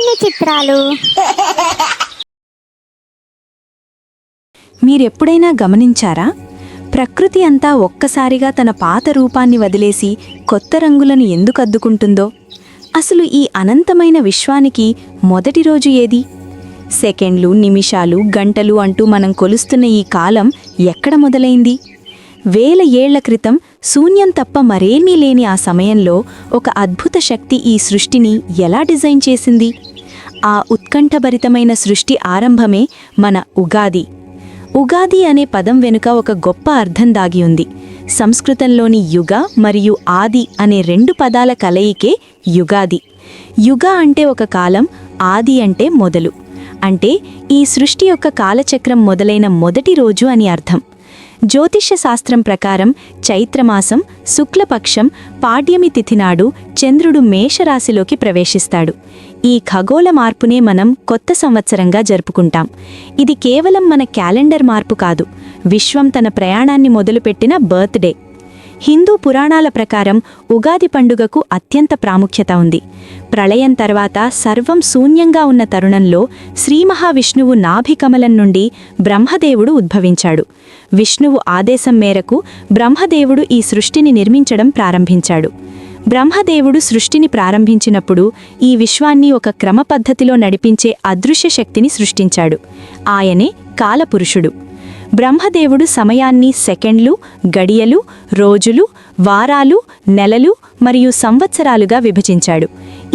ఇన్ని చిత్రాలు. మీరెప్పుడైనా గమనించారా? ప్రకృతి అంతా ఒక్కసారిగా తన పాత రూపాన్ని వదిలేసి కొత్త రంగులను ఎందుకు అద్దుకుంటుందో? అసలు ఈ అనంతమైన విశ్వానికి మొదటి రోజు ఏది? సెకండ్లు, నిమిషాలు, గంటలు అంటూ మనం కొలుస్తున్న ఈ కాలం ఎక్కడ మొదలైంది? వేల ఏళ్ల క్రితం శూన్యం తప్ప మరేమీ లేని ఆ సమయంలో ఒక అద్భుత శక్తి ఈ సృష్టిని ఎలా డిజైన్ చేసింది? ఆ ఉత్కంఠభరితమైన సృష్టి ఆరంభమే మన ఉగాది. ఉగాది అనే పదం వెనుక ఒక గొప్ప అర్థం దాగి ఉంది. సంస్కృతంలోని యుగ మరియు ఆది అనే రెండు పదాల కలయికే యుగాది. యుగ అంటే ఒక కాలం, ఆది అంటే మొదలు. అంటే ఈ సృష్టి యొక్క కాలచక్రం మొదలైన మొదటి రోజు అని అర్థం. జ్యోతిష్య శాస్త్రం ప్రకారం చైత్రమాసం శుక్లపక్షం పాడ్యమి తిథి నాడు చంద్రుడు మేషరాశిలోకి ప్రవేశిస్తాడు. ఈ ఖగోళ మార్పునే మనం కొత్త సంవత్సరంగా జరుపుకుంటాం. ఇది కేవలం మన క్యాలెండర్ మార్పు కాదు, విశ్వం తన ప్రయాణాన్ని మొదలుపెట్టిన బర్త్డే. హిందూ పురాణాల ప్రకారం ఉగాది పండుగకు అత్యంత ప్రాముఖ్యత ఉంది. ప్రళయం తర్వాత సర్వం శూన్యంగా ఉన్న తరుణంలో శ్రీ మహావిష్ణువు నాభికమలం నుండి బ్రహ్మదేవుడు ఉద్భవించాడు. విష్ణువు ఆదేశం మేరకు బ్రహ్మదేవుడు ఈ సృష్టిని నిర్మించడం ప్రారంభించాడు. బ్రహ్మదేవుడు సృష్టిని ప్రారంభించినప్పుడు ఈ విశ్వాన్ని ఒక క్రమపద్ధతిలో నడిపించే అదృశ్య శక్తిని సృష్టించాడు. ఆయనే కాలపురుషుడు. బ్రహ్మదేవుడు సమయాన్ని సెకండ్లు, గడియలు, రోజులు, వారాలు, నెలలు మరియు సంవత్సరాలుగా విభజించాడు.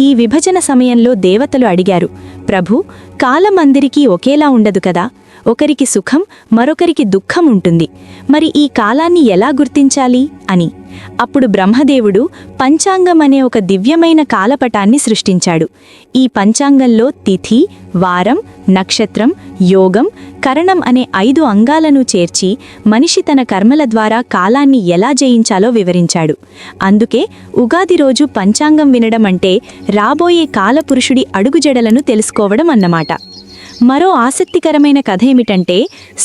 ఈ విభజన సమయంలో దేవతలు అడిగారు, ప్రభు, కాలం అందరికీ ఒకేలా ఉండదు కదా, ఒకరికి సుఖం మరొకరికి దుఃఖం ఉంటుంది, మరి ఈ కాలాన్ని ఎలా గుర్తించాలి అని. అప్పుడు బ్రహ్మదేవుడు పంచాంగం అనే ఒక దివ్యమైన కాలపటాన్ని సృష్టించాడు. ఈ పంచాంగంలో తిథి, వారం, నక్షత్రం, యోగం, కరణం అనే 5 అంగాలను చేర్చి మనిషి తన కర్మల ద్వారా కాలాన్ని ఎలా జయించాలో వివరించాడు. అందుకే ఉగాది రోజు పంచాంగం వినడం అంటే రాబోయే కాలపురుషుడి అడుగుజడలను తెలుసుకోవడం అన్నమాట. మరో ఆసక్తికరమైన కథ ఏమిటంటే,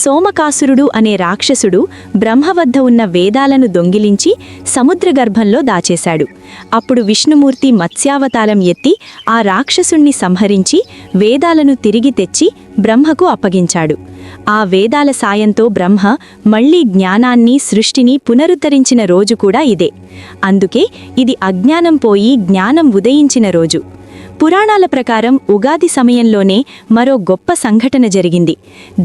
సోమకాసురుడు అనే రాక్షసుడు బ్రహ్మ వద్ద ఉన్న వేదాలను దొంగిలించి సముద్రగర్భంలో దాచేశాడు. అప్పుడు విష్ణుమూర్తి మత్స్యావతారం ఎత్తి ఆ రాక్షసుణ్ణి సంహరించి వేదాలను తిరిగి తెచ్చి బ్రహ్మకు అప్పగించాడు. ఆ వేదాల సాయంతో బ్రహ్మ మళ్లీ జ్ఞానాన్ని, సృష్టిని పునరుద్ధరించిన రోజు కూడా ఇదే. అందుకే ఇది అజ్ఞానం పోయి జ్ఞానం ఉదయించిన రోజు. పురాణాల ప్రకారం ఉగాది సమయంలోనే మరో గొప్ప సంఘటన జరిగింది.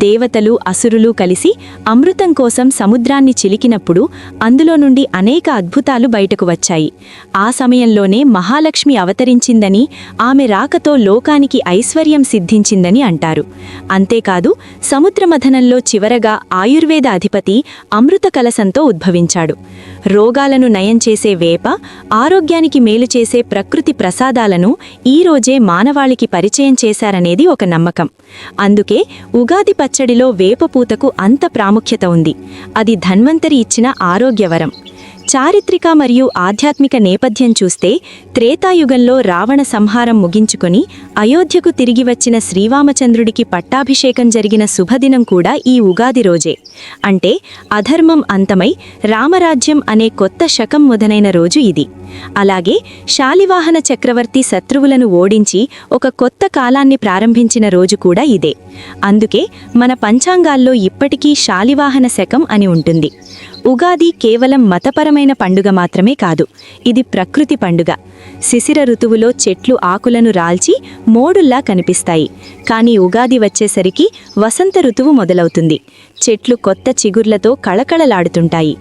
దేవతలు, అసురులు కలిసి అమృతం కోసం సముద్రాన్ని చిలికినప్పుడు అందులో నుండి అనేక అద్భుతాలు బయటకు వచ్చాయి. ఆ సమయంలోనే మహాలక్ష్మి అవతరించిందని, ఆమె రాకతో లోకానికి ఐశ్వర్యం సిద్ధించిందని అంటారు. అంతేకాదు, సముద్రమథనంలో చివరగా ఆయుర్వేద అధిపతి అమృత కలశంతో ఉద్భవించాడు. రోగాలను నయం చేసే వేప, ఆరోగ్యానికి మేలు చేసే ప్రకృతి ప్రసాదాలను ఈ రోజే మానవాళికి పరిచయం చేశారనేది ఒక నమ్మకం. అందుకే ఉగాది పచ్చడిలో వేపపూతకు అంత ప్రాముఖ్యత ఉంది. అది ధన్వంతరి ఇచ్చిన ఆరోగ్యవరం. చారిత్రక మరియు ఆధ్యాత్మిక నేపథ్యం చూస్తే, త్రేతాయుగంలో రావణ సంహారం ముగించుకొని అయోధ్యకు తిరిగి వచ్చిన శ్రీరామచంద్రుడికి పట్టాభిషేకం జరిగిన శుభదినం కూడా ఈ ఉగాది రోజే. అంటే అధర్మం అంతమై రామరాజ్యం అనే కొత్త శకం మొదలైన రోజు ఇది. అలాగే శాలివాహన చక్రవర్తి శత్రువులను ఓడించి ఒక కొత్త కాలాన్ని ప్రారంభించిన రోజు కూడా ఇదే. అందుకే మన పంచాంగాల్లో ఇప్పటికీ శాలివాహన శకం అని ఉంటుంది. ఉగాది కేవలం మతపరమైన పండుగ మాత్రమే కాదు, ఇది ప్రకృతి పండుగ. శిశిర ఋతువులో చెట్లు ఆకులను రాల్చి మోడుల్లా కనిపిస్తాయి. కానీ ఉగాది వచ్చేసరికి వసంత ఋతువు మొదలవుతుంది. చెట్లు కొత్త చిగుర్లతో కళకళలాడుతుంటాయి.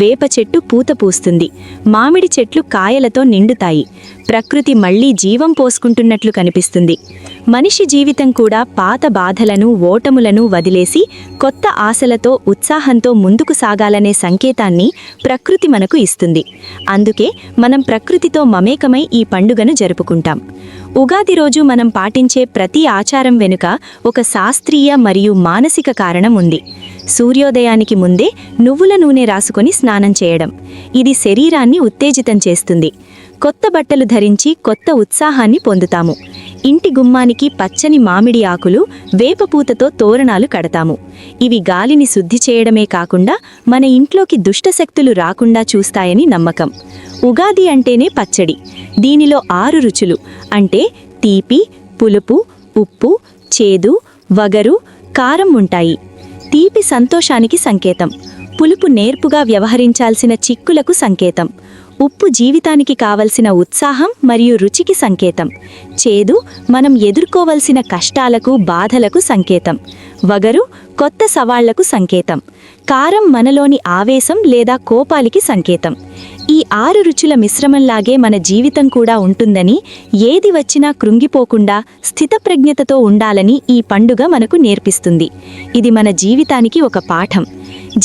వేప చెట్టు పూత పూస్తుంది. మామిడి చెట్లు కాయలతో నిండుతాయి. ప్రకృతి మళ్లీ జీవం పోసుకుంటున్నట్లు కనిపిస్తుంది. మనిషి జీవితం కూడా పాత బాధలను, ఓటములను వదిలేసి కొత్త ఆశలతో, ఉత్సాహంతో ముందుకు సాగాలనే సంకేతాన్ని ప్రకృతి మనకు ఇస్తుంది. అందుకే మనం ప్రకృతితో మమేకమై ఈ పండుగను జరుపుకుంటాం. ఉగాది రోజు మనం పాటించే ప్రతి ఆచారం వెనుక ఒక శాస్త్రీయ మరియు మానసిక కారణం ఉంది. సూర్యోదయానికి ముందే నువ్వుల నూనె రాసుకొని స్నానం చేయడం. ఇది శరీరాన్ని ఉత్తేజితం చేస్తుంది. కొత్త బట్టలు ధరించి కొత్త ఉత్సాహాన్ని పొందుతాము. ఇంటి గుమ్మానికి పచ్చని మామిడి ఆకులు, వేపపూతతో తోరణాలు కడతాము. ఇవి గాలిని శుద్ధి చేయడమే కాకుండా మన ఇంట్లోకి దుష్టశక్తులు రాకుండా చూస్తాయని నమ్మకం. ఉగాది అంటేనే పచ్చడి. దీనిలో 6 రుచులు అంటే తీపి, పులుపు, ఉప్పు, చేదు, వగరు, కారం ఉంటాయి. తీపి సంతోషానికి సంకేతం. పులుపు నేర్పుగా వ్యవహరించాల్సిన చిక్కులకు సంకేతం. ఉప్పు జీవితానికి కావలసిన ఉత్సాహం మరియు రుచికి సంకేతం. చేదు మనం ఎదుర్కోవలసిన కష్టాలకు, బాధలకు సంకేతం. వగరు కొత్త సవాళ్లకు సంకేతం. కారం మనలోని ఆవేశం లేదా కోపానికి సంకేతం. ఈ 6 రుచుల మిశ్రమంలాగే మన జీవితం కూడా ఉంటుందని, ఏది వచ్చినా కృంగిపోకుండా స్థితప్రజ్ఞతతో ఉండాలని ఈ పండుగ మనకు నేర్పిస్తుంది. ఇది మన జీవితానికి ఒక పాఠం.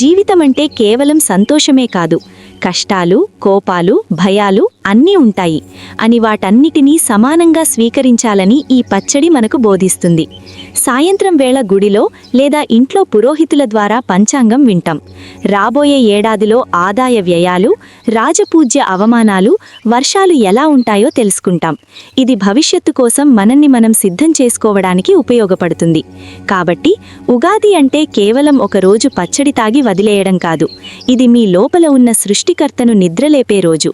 జీవితమంటే కేవలం సంతోషమే కాదు, కష్టాలు, కోపాలు, భయాలు అన్నీ ఉంటాయి అని వాటన్నిటినీ సమానంగా స్వీకరించాలని ఈ పచ్చడి మనకు బోధిస్తుంది. సాయంత్రం వేళ గుడిలో లేదా ఇంట్లో పురోహితుల ద్వారా పంచాంగం వింటాం. రాబోయే ఏడాదిలో ఆదాయ వ్యయాలు, రాజపూజ్య అవమానాలు, వర్షాలు ఎలా ఉంటాయో తెలుసుకుంటాం. ఇది భవిష్యత్తు కోసం మనల్ని మనం సిద్ధం చేసుకోవడానికి ఉపయోగపడుతుంది. కాబట్టి ఉగాది అంటే కేవలం ఒక రోజు పచ్చడి తాగి వదిలేయడం కాదు. ఇది మీ లోపల ఉన్న సృష్టికర్తను నిద్రలేపే రోజు.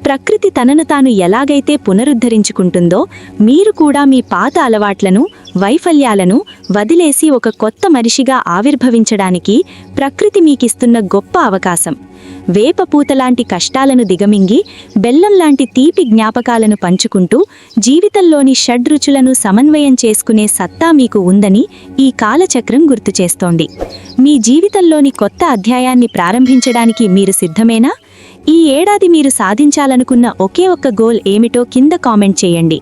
ప్రకృతి తనను తాను ఎలాగైతే పునరుద్ధరించుకుంటుందో, మీరు కూడా మీ పాత అలవాట్లను, వైఫల్యాలను వదిలేసి ఒక కొత్త మనిషిగా ఆవిర్భవించడానికి ప్రకృతి మీకిస్తున్న గొప్ప అవకాశం. వేప పూతలాంటి కష్టాలను దిగమింగి, బెల్లంలాంటి తీపి జ్ఞాపకాలను పంచుకుంటూ జీవితంలోని షడ్రుచులను సమన్వయం చేసుకునే సత్తా మీకు ఉందని ఈ కాలచక్రం గుర్తుచేస్తోంది. మీ జీవితంలోని కొత్త అధ్యాయాన్ని ప్రారంభించడానికి మీరు సిద్ధమేనా? ఈ ఏడాది మీరు సాధించాలనుకున్న ఒకే ఒక్క గోల్ ఏమిటో కింద కామెంట్ చేయండి.